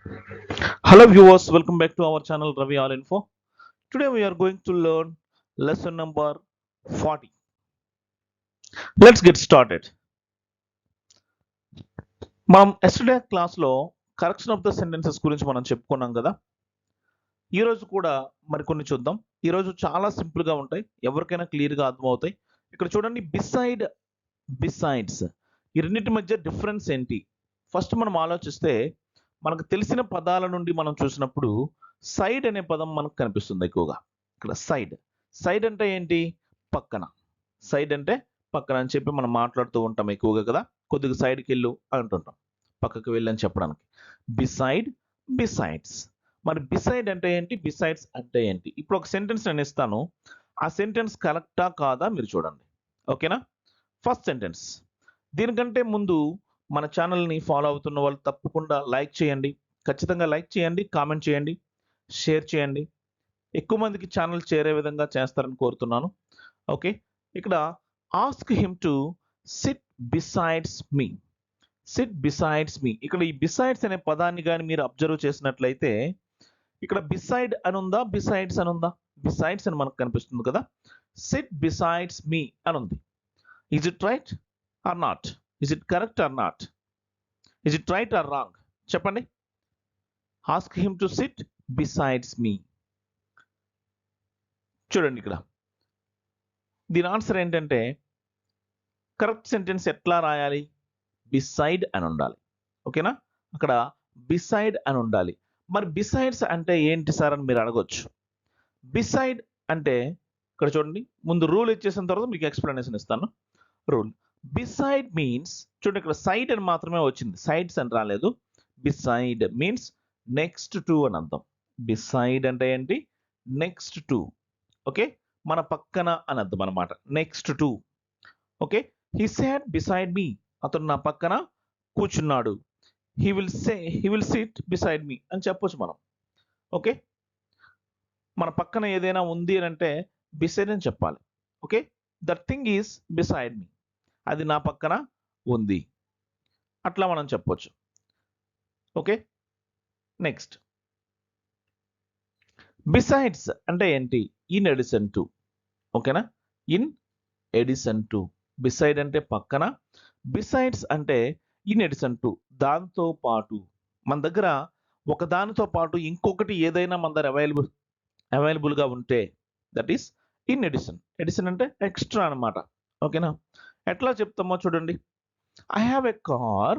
Hello viewers, welcome back to our channel Ravi All Info. Today we are going to learn lesson number 40. Let's get started. మనం yesterday క్లాస్లో correction of the sentences గురించి మనం చెప్పుకున్నాం కదా. ఈరోజు కూడా మరికొన్ని చూద్దాం. ఈరోజు చాలా సింపుల్గా ఉంటాయి, ఎవరికైనా క్లియర్గా అర్థమవుతాయి. ఇక్కడ చూడండి, బిసైడ్, బిసైడ్స్, ఈ రెండింటి మధ్య డిఫరెన్స్ ఏంటి? ఫస్ట్ మనం ఆలోచిస్తే మనకు తెలిసిన పదాల నుండి మనం చూసినప్పుడు సైడ్ అనే పదం మనకు కనిపిస్తుంది ఎక్కువగా. ఇక్కడ సైడ్, సైడ్ అంటే ఏంటి? పక్కన. సైడ్ అంటే పక్కన అని చెప్పి మనం మాట్లాడుతూ ఉంటాం ఎక్కువగా కదా. కొద్దిగా సైడ్కి వెళ్ళు అంటుంటాం, పక్కకు వెళ్ళి అని చెప్పడానికి. Beside, besides. మరి బిసైడ్ అంటే ఏంటి, బిసైడ్స్ అంటే ఏంటి? ఇప్పుడు ఒక సెంటెన్స్ నేను ఇస్తాను, ఆ సెంటెన్స్ కరెక్టా కాదా మీరు చూడండి. ఓకేనా? First sentence. దీనికంటే ముందు మన ఛానల్ని ఫాలో అవుతున్న వాళ్ళు తప్పకుండా లైక్ చేయండి, ఖచ్చితంగా లైక్ చేయండి, కామెంట్ చేయండి, షేర్ చేయండి. ఎక్కువ మందికి ఛానల్ చేరే విధంగా చేస్తారని కోరుతున్నాను. ఓకే, ఇక్కడ ask him to sit besides me. Sit besides me. ఇక్కడ ఈ బిసైడ్స్ అనే పదాన్ని కానీ మీరు అబ్జర్వ్ చేసినట్లయితే ఇక్కడ బిసైడ్ అని ఉందా, బిసైడ్స్ అని ఉందా? బిసైడ్స్ అని మనకు కనిపిస్తుంది కదా. సిట్ బిసైడ్స్ మీ అని ఉంది. Is it right or not? Is it correct or not? Is it right or wrong? చెప్పండి. Ask him to sit besides me. చూడండి, ఇక్కడ దీని ఆన్సర్ ఏంటంటే, కరెక్ట్ సెంటెన్స్ ఎట్లా రాయాలి? బిసైడ్ అని ఉండాలి. ఓకేనా? అక్కడ బిసైడ్ అని ఉండాలి. మరి బిసైడ్స్ అంటే ఏంటి సార్ అని మీరు అడగొచ్చు. బిసైడ్ అంటే ఇక్కడ చూడండి, ముందు రూల్ ఇచ్చేసిన తర్వాత మీకు ఎక్స్ప్లెనేషన్ ఇస్తాను. రూల్, బిసైడ్ మీన్స్, చూడండి ఇక్కడ సైడ్ అని మాత్రమే వచ్చింది, సైడ్స్ అని రాలేదు. బిసైడ్ మీన్స్ నెక్స్ట్ టు అని అర్థం. బిసైడ్ అంటే ఏంటి? Next to. ఓకే, మన పక్కన అని అర్థం అనమాట. Next to. Okay, he sat beside me, అతను నా పక్కన కూర్చున్నాడు. He will sit beside me అని చెప్పొచ్చు మనం. ఓకే, మన పక్కన ఏదైనా ఉంది అని అంటే బిసైడ్ అని చెప్పాలి. Okay, that thing is beside me, అది నా పక్కన ఉంది, అట్లా మనం చెప్పొచ్చు. ఓకే, నెక్స్ట్, బిసైడ్స్ అంటే ఏంటి? In addition to. ఓకేనా? In addition to. బిసైడ్ అంటే పక్కన, బిసైడ్స్ అంటే ఇన్ ఎడిషన్ టు, దాంతో పాటు. మన దగ్గర ఒక దానితో పాటు ఇంకొకటి ఏదైనా మన దగ్గర అవైలబుల్గా ఉంటే that is in addition. Addition అంటే ఎక్స్ట్రా అనమాట. ఓకేనా? ఎట్లా చెప్తామో చూడండి. I have a car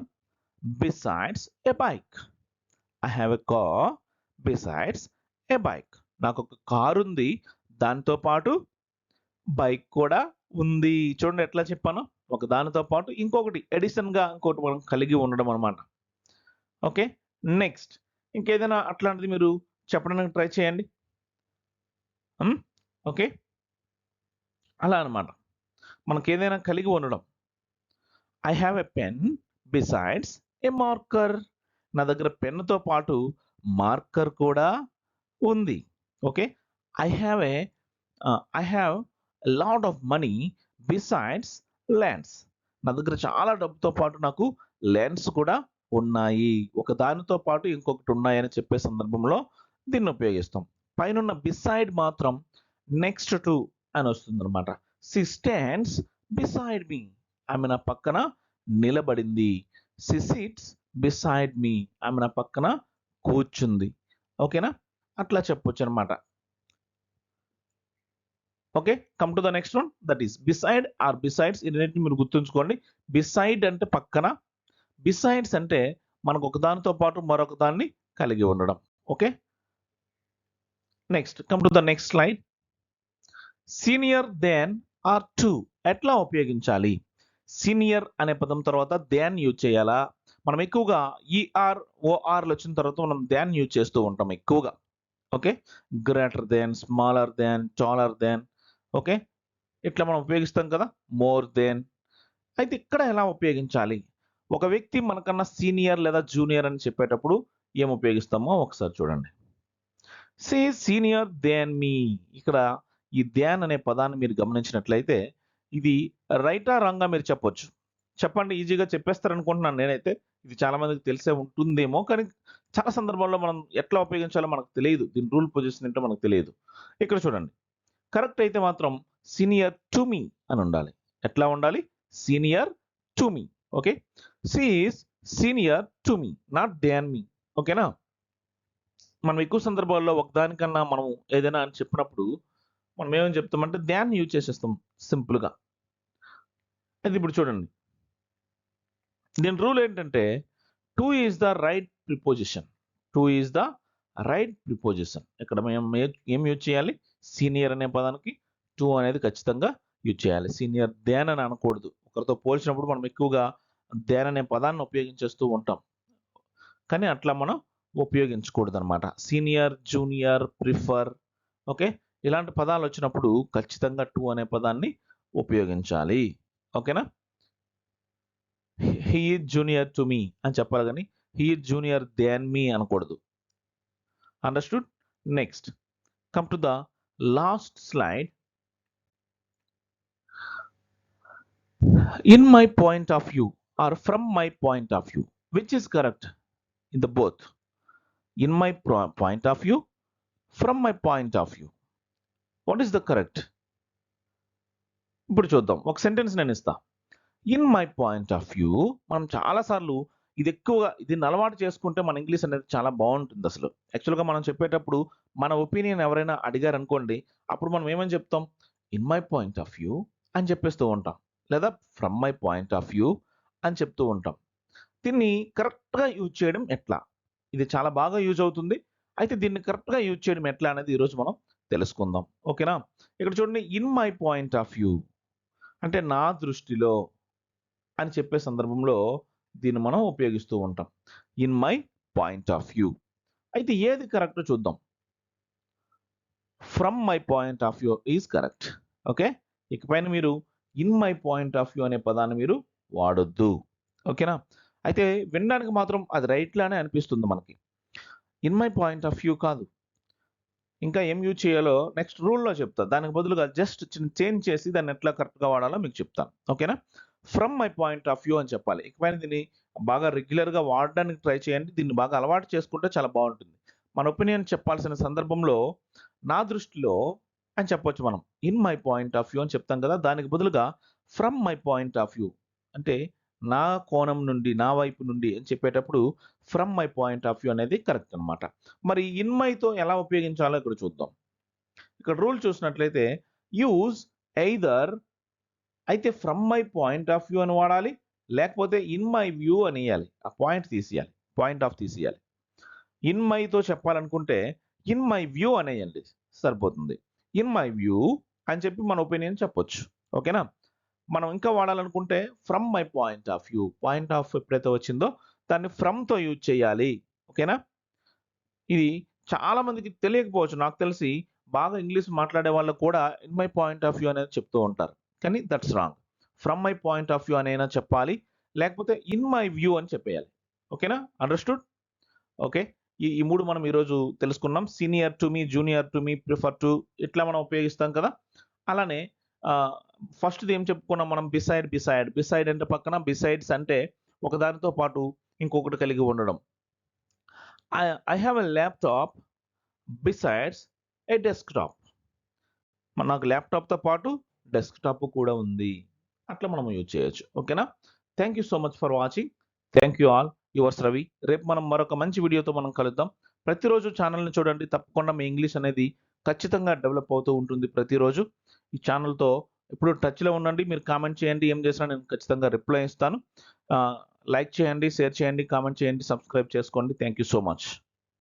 besides a bike. I have a car besides a bike. నాకు ఒక కారు ఉంది, దాంతో పాటు బైక్ కూడా ఉంది. చూడండి ఎట్లా చెప్పాను, ఒక దానితో పాటు ఇంకొకటి ఎడిషన్గా ఇంకోటి మనం కలిగి ఉండడం అనమాట. ఓకే, నెక్స్ట్, ఇంకేదైనా అట్లాంటిది మీరు చెప్పడానికి ట్రై చేయండి. ఓకే, అలా అనమాట, మనకి ఏదైనా కలిగి ఉండడం. I have a pen besides A marker. నా దగ్గర పెన్నుతో పాటు మార్కర్ కూడా ఉంది. Okay, I have lot of money besides lands. నా దగ్గర చాలా డబ్బుతో పాటు నాకు ల్యాండ్స్ కూడా ఉన్నాయి. ఒక దానితో పాటు ఇంకొకటి ఉన్నాయని చెప్పే సందర్భంలో దీన్ని ఉపయోగిస్తాం. పైన బిసైడ్ మాత్రం నెక్స్ట్ టు అని వస్తుంది అనమాట. సి స్టాండ్స్ బిసైడ్ మీ, ఆమె నా పక్కన నిలబడింది. సి సిట్స్ బిసైడ్ మీ, ఆమె నా పక్కన కూర్చుంది. ఓకేనా? అట్లా చెప్పొచ్చు అనమాట. Okay, come to the next one, that is beside or besides. ఈ రెండింటిని మీరు గుర్తుంచుకోండి. బిసైడ్ అంటే పక్కన, బిసైడ్స్ అంటే మనకు ఒక దానితో పాటు మరొక దాన్ని కలిగి ఉండడం. Okay, next, come to the next slide. Senior than or to ఎట్లా ఉపయోగించాలి? సీనియర్ అనే పదం తర్వాత దెన్ యూజ్ చేయాలా? మనం ఎక్కువగా ఈఆర్ ఓఆర్లు వచ్చిన తర్వాత మనం దెన్ యూజ్ చేస్తూ ఉంటాం ఎక్కువగా. Okay, greater than, smaller than, taller than. Okay, ఇట్లా మనం ఉపయోగిస్తాం కదా, మోర్ దెన్. అయితే ఇక్కడ ఎలా ఉపయోగించాలి? ఒక వ్యక్తి మనకన్నా సీనియర్ లేదా జూనియర్ అని చెప్పేటప్పుడు ఏం ఉపయోగిస్తామో ఒకసారి చూడండి. సే సీనియర్ దెన్ మీ. ఇక్కడ ఈ ధ్యాన్ అనే పదాన్ని మీరు గమనించినట్లయితే ఇది రైటా రాంగా మీరు చెప్పొచ్చు. చెప్పండి, ఈజీగా చెప్పేస్తారనుకుంటున్నాను నేనైతే. ఇది చాలా మందికి తెలిసే ఉంటుందేమో, కానీ చాలా సందర్భాల్లో మనం ఎట్లా ఉపయోగించాలో మనకు తెలియదు. దీని రూల్ పొజిషన్ ఏంటో మనకు తెలియదు. ఇక్కడ చూడండి. కరెక్ట్ అయితే మాత్రం సీనియర్ టు మీ అని ఉండాలి. ఎట్లా ఉండాలి? Senior to me. Okay. She is senior to me, not than me. ఓకేనా? మనం ఎక్కువ సందర్భాల్లో ఒకదానికన్నా మనం ఏదైనా అని చెప్పినప్పుడు మనం ఏమని చెప్తామంటే దాన్ని యూజ్ చేసేస్తాం సింపుల్‌గా. అయితే ఇప్పుడు చూడండి. దీని రూల్ ఏంటంటే to is the right preposition. To is the right preposition. ఇక్కడ మేము ఏం యూజ్ చేయాలి? సీనియర్ అనే పదానికి టు అనేది ఖచ్చితంగా యూజ్ చేయాలి. సీనియర్ దాన్ అని అనకూడదు. ఒకరితో పోల్చినప్పుడు మనం ఎక్కువగా దాన్ అనే పదాన్ని ఉపయోగించేస్తూ ఉంటాం. కానీ అట్లా మనం ఉపయోగించకూడదనమాట. Senior, junior, prefer, okay. ఇలాంటి పదాలు వచ్చినప్పుడు ఖచ్చితంగా టు అనే పదాన్ని ఉపయోగించాలి. ఓకేనా? He is junior to me అని చెప్పాలి గానీ he is junior than me అనకూడదు. Understood? Next come to the last slide. In my point of view or from my point of view which is correct in the both? In my point of view, from my point of view. What is the correct? ఇప్పుడు చూద్దాం. ఒక sentence నేను ఇస్తా. In my point of view మనం చాలా సార్లు ఇది ఎక్కువగా దీన్ని అలవాటు చేసుకుంటే మన ఇంగ్లీష్ అనేది చాలా బాగుంటుంది అసలు. యాక్చువల్‌గా మనం చెప్పేటప్పుడు మన ఒపీనియన్ ఎవరైనా అడిగారనుకోండి, అప్పుడు మనం ఏమని చెప్తాం? In my point of view అని చెప్పేస్తూ ఉంటాం. లేదా from my point of view అని చెప్తూ ఉంటాం. దీన్ని కరెక్ట్‌గా యూజ్ చేయడం ఎట్లా? ఇది చాలా బాగా యూజ్ అవుతుంది. అయితే దీన్ని కరెక్ట్‌గా యూజ్ చేయడం ఎట్లా అనేది ఈరోజు మనం తెలుసుకుందాం. ఓకేనా? ఇక్కడ చూడండి in my point of view అంటే నా దృష్టిలో అని చెప్పే సందర్భంలో దీన్ని మనం ఉపయోగిస్తూ ఉంటాం. In my point of view. అయితే ఏది కరెక్టో చూద్దాం. From my point of view is correct. Okay. ఇకపైన మీరు in my point of view అనే పదాన్ని మీరు వాడొద్దు. ఓకేనా? అయితే వినడానికి మాత్రం అది రైట్ లానే అనిపిస్తుంది మనకి. In my point of view కాదు. ఇంకా ఏం యూజ్ చేయాలో నెక్స్ట్ రూల్‌లో చెప్తా. దానికి బదులుగా జస్ట్ చేంజ్ చేసి దాన్ని ఎట్లా కరెక్ట్‌గా వాడాలో మీకు చెప్తాను. ఓకేనా? From my point of view అని చెప్పాలి. ఇకపైన దీన్ని బాగా రెగ్యులర్‌గా వాడడానికి ట్రై చేయండి. దీన్ని బాగా అలవాటు చేసుకుంటే చాలా బావుంటుంది. మన ఒపీనియన్ చెప్పాల్సిన సందర్భంలో నా దృష్టిలో అని చెప్పొచ్చు మనం. In my point of view అని చెప్తాం కదా! దానికి బదులుగా from my point of view అంటే నా కోణం నుండి, నా వైపు నుండి అని చెప్పేటప్పుడు from my point of view అనేది కరెక్ట్ అన్నమాట. మరి ఇన్ మైతో ఎలా ఉపయోగించాలో ఇక్కడ చూద్దాం. ఇక్కడ రూల్ చూసినట్లయితే యూజ్ ఎయిదర్ అయితే from my point of view అని వాడాలి. లేకపోతే ఇన్ మై వ్యూ అనేయాలి. ఆ పాయింట్ తీసేయాలి. పాయింట్ ఆఫ్ తీసేయాలి. ఇన్ మైతో చెప్పాలనుకుంటే ఇన్ మై వ్యూ అనేయండి సరిపోతుంది. ఇన్ మై వ్యూ అని చెప్పి మన ఒపీనియన్ చెప్పొచ్చు. ఓకేనా? మనం ఇంకా వాడాలనుకుంటే from my point of view. Point of ఎప్పుడైతే వచ్చిందో దాన్ని ఫ్రమ్‌తో యూజ్ చేయాలి. ఓకేనా? ఇది చాలా మందికి తెలియకపోవచ్చు. నాకు తెలిసి బాగా ఇంగ్లీష్ మాట్లాడే వాళ్ళకి కూడా in my point of view అనేది చెప్తూ ఉంటారు. కానీ that's wrong. From my point of view అనైనా చెప్పాలి. లేకపోతే ఇన్ మై వ్యూ అని చెప్పేయాలి. ఓకేనా? అండర్‌స్టూడ్? ఓకే. ఈ 3 మనం ఈరోజు తెలుసుకున్నాం. Senior to me, junior to me, prefer to ఇట్లా మనం ఉపయోగిస్తాం కదా! అలానే ఆహ్, ఫస్ట్‌ది ఏం చెప్పుకున్నాం మనం బిసైడ్, బిసైడ్. బిసైడ్ అంటే పక్కన, బిసైడ్స్ అంటే ఒకదానితో పాటు ఇంకొకటి కలిగి ఉండడం. I have a laptop besides a desktop. నాకు ల్యాప్‌టాప్‌తో పాటు డెస్క్‌టాప్ కూడా ఉంది. అట్లా మనం యూజ్ చేయొచ్చు. ఓకేనా? Thank you so much for watching. Thank you all. Yours Ravi. రేపు మనం మరొక మంచి వీడియోతో మనం కలుద్దాం. ప్రతిరోజు ఛానెల్‌ని చూడండి. తప్పకుండా మీ ఇంగ్లీష్ అనేది ఖచ్చితంగా డెవలప్ అవుతూ ఉంటుంది ప్రతిరోజు. ఈ ఛానెల్‌తో ఎప్పుడు టచ్‌లో ఉండండి. మీరు కామెంట్ చేయండి. ఏం చేసినా నేను ఖచ్చితంగా రిప్లై ఇస్తాను. లైక్ చేయండి, షేర్ చేయండి, కామెంట్ చేయండి, సబ్స్క్రైబ్ చేసుకోండి. Thank you so much.